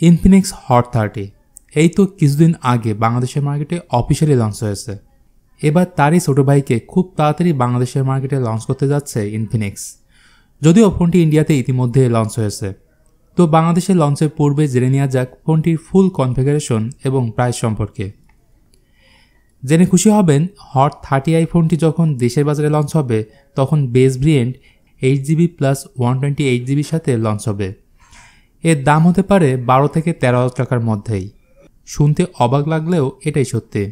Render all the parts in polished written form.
Infinix Hot 30 এই তো কিছুদিন আগে বাংলাদেশের মার্কেটে অফিশিয়ালি লঞ্চ হয়েছে। এবার তারই ছোট ভাইকে খুব তাড়াতাড়ি বাংলাদেশের মার্কেটে লঞ্চ করতে যাচ্ছে ইনফিনিক্স। যদিও ফোনটি ইন্ডিয়াতে ইতিমধ্যে লঞ্চ হয়েছে, তো বাংলাদেশে লঞ্চের পূর্বে জেনে নেওয়া যাক ফোনটির ফুল কনফিগারেশন এবং প্রাইস সম্পর্কে। জেনে খুশি হবেন, হট 30i ফোনটি যখন দেশের বাজারে লঞ্চ হবে তখন বেস ভেরিয়েন্ট 8GB প্লাস 128GBর সাথে লঞ্চ হবে। এর দাম হতে পারে 12 থেকে 13,000 টাকার মধ্যেই। শুনতে অবাক লাগলেও এটাই সত্যি।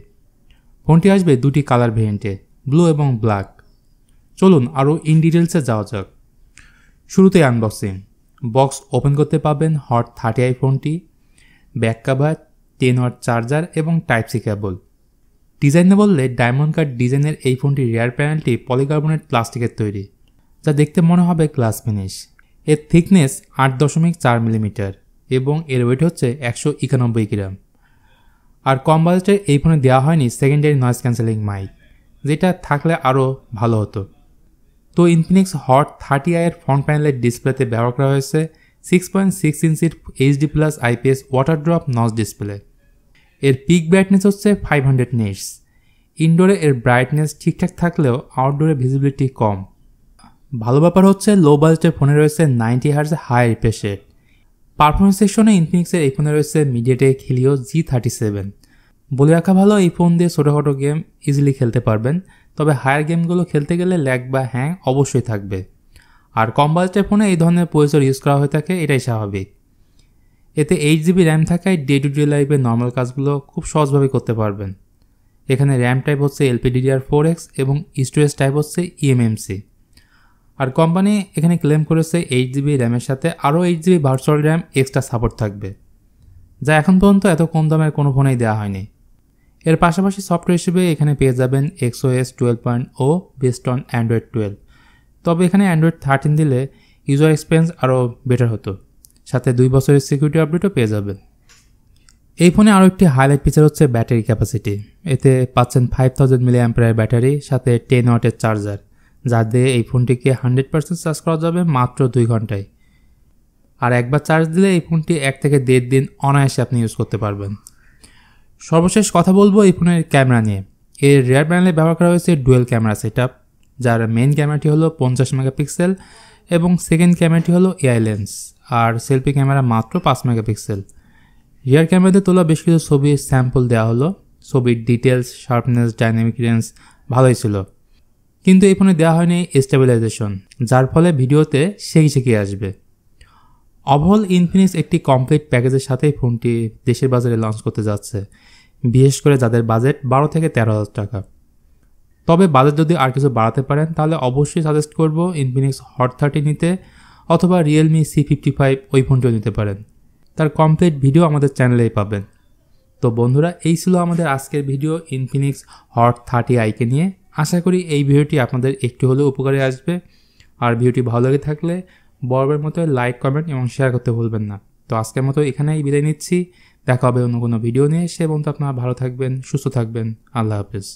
ফোনটি আসবে দুটি কালার ভেরিয়েন্টে, ব্লু এবং ব্ল্যাক। চলুন আরও ইন ডিটেলসে যাওয়া যাক। শুরুতেই আনবক্সিং। বক্স ওপেন করতে পাবেন হট 30i ফোনটি, ব্যাক কাভার, 10 ওয়াট চার্জার এবং টাইপ সি কেবল। ডিজাইনে বললে ডায়মন্ড কাট ডিজাইনের এই ফোনটির রিয়ার প্যানেলটি পলিকার্বনেট প্লাস্টিকের তৈরি, যা দেখতে মনে হবে গ্লাস ফিনিশ। এর থিকনেস 8.4 মিলিমিটার এবং এর ওয়েট হচ্ছে 191 গ্রাম। আর কম বাজেটে এই ফোনে দেওয়া হয়নি সেকেন্ডারি নয়েজ ক্যান্সেলিং মাইক, যেটা থাকলে আরও ভালো হতো। তো ইনফিনিক্স হট 30i এর ফ্রন্ট প্যানেলের ডিসপ্লেতে ব্যবহার করা হয়েছে 6.6 ইঞ্চির HD plus IPS water drop notch display. এর পিক ব্রাইটনেস হচ্ছে 500 নিটস। ইনডোরে এর ব্রাইটনেস ঠিকঠাক থাকলেও আউটডোরে ভিজিবিলিটি কম। ভালো ব্যাপার হচ্ছে লো বাজেটের ফোনে রয়েছে 90 hertz high refresh rate. Performance সেকশনে ইনফিনিক্সের এই ফোনে রয়েছে মিডিয়াটেক হিলিও G37। বলে রাখা ভালো, এই ফোন দিয়ে ছোটোখাটো গেম ইজিলি খেলতে পারবেন, তবে হায়ার গেমগুলো খেলতে গেলে ল্যাগ বা হ্যাং অবশ্যই থাকবে। আর কম বাজেটের ফোনে এই ধরনের প্রসেসর ইউজ করা হয়ে থাকে, এটাই স্বাভাবিক। এতে 8GB র্যাম থাকায় ডে টু ডে লাইফে নর্মাল কাজগুলো খুব সহজভাবে করতে পারবেন। এখানে র্যাম টাইপ হচ্ছে LPDDR4X এবং স্টোরেজ টাইপ হচ্ছে eMMC। আর কোম্পানি এখানে ক্লেম করেছে 8GB র্যামের সাথে আরও 8GB virtual RAM extra support থাকবে, যা এখন পর্যন্ত এত কম দামের কোনো ফোনেই দেওয়া হয়নি। এর পাশাপাশি সফটওয়্যার হিসেবে এখানে পেয়ে যাবেন XOS 12.0 বেসড অন অ্যান্ড্রয়েড 12। তবে এখানে অ্যান্ড্রয়েড 13 দিলে ইউজার এক্সপিরিয়েন্স আরও বেটার হতো। সাথে 2 বছরের সিকিউরিটি আপডেটও পেয়ে যাবেন। এই ফোনে আরও একটি হাইলাইট ফিচার হচ্ছে ব্যাটারি ক্যাপাসিটি। এতে পাচ্ছেন 5000 mAh ব্যাটারি, সাথে 10 ওয়াটের চার্জার, যা দিয়ে এই ফোনটিকে 100% চার্জ করা যাবে মাত্র 2 ঘন্টায়। আর একবার চার্জ দিলে এই ফোনটি 1 থেকে 1.5 দিন অনায়াসে আপনি ইউজ করতে পারবেন। সর্বশেষ কথা বলবো এই ফোনের ক্যামেরা নিয়ে। এর রিয়ার প্যানেলে ব্যবহার করা হয়েছে ডুয়েল ক্যামেরা সেটআপ, যার মেইন ক্যামেরাটি হলো 50 মেগাপিক্সেল এবং সেকেন্ড ক্যামেরাটি হলো এআই লেন্স, আর সেলফি ক্যামেরা মাত্র 5 মেগাপিক্সেল। রিয়ার ক্যামেরাতে তোলা বেশ কিছু ছবির স্যাম্পল দেওয়া হলো। ছবির ডিটেলস, শার্পনেস, ডাইনামিক রেঞ্জ ভালোই ছিল, কিন্তু এই ফোনে দেওয়া হয়নি স্টেবিলাইজেশন, যার ফলে ভিডিওতে শেখি আসবে। ওভারঅল ইনফিনিক্স একটি কমপ্লিট প্যাকেজের সাথেই ফোনটি দেশের বাজারে লঞ্চ করতে যাচ্ছে, বিশেষ করে যাদের বাজেট 12 থেকে 13,000 টাকা। তবে বাজেট যদি আর কিছু বাড়াতে পারেন তাহলে অবশ্যই সাজেস্ট করব ইনফিনিক্স হট 30 নিতে, অথবা রিয়েলমি C55 ওই ফোনটিও নিতে পারেন। তার কমপ্লিট ভিডিও আমাদের চ্যানেলেই পাবেন। তো বন্ধুরা, এই ছিল আমাদের আজকের ভিডিও ইনফিনিক্স হট 30i নিয়ে। আশা করি এই ভিডিওটি আপনাদের একটু হলেও উপকারে আসবে। আর ভিডিওটি ভালো লেগে থাকলে বরাবরের মতো লাইক, কমেন্ট এবং শেয়ার করতে ভুলবেন না। তো আজকের মতো এখানেই বিদায় নিচ্ছি। দেখা হবে অন্য কোনো ভিডিও নিয়ে। সে পর্যন্ত আপনারা ভালো থাকবেন, সুস্থ থাকবেন। আল্লাহ হাফেজ।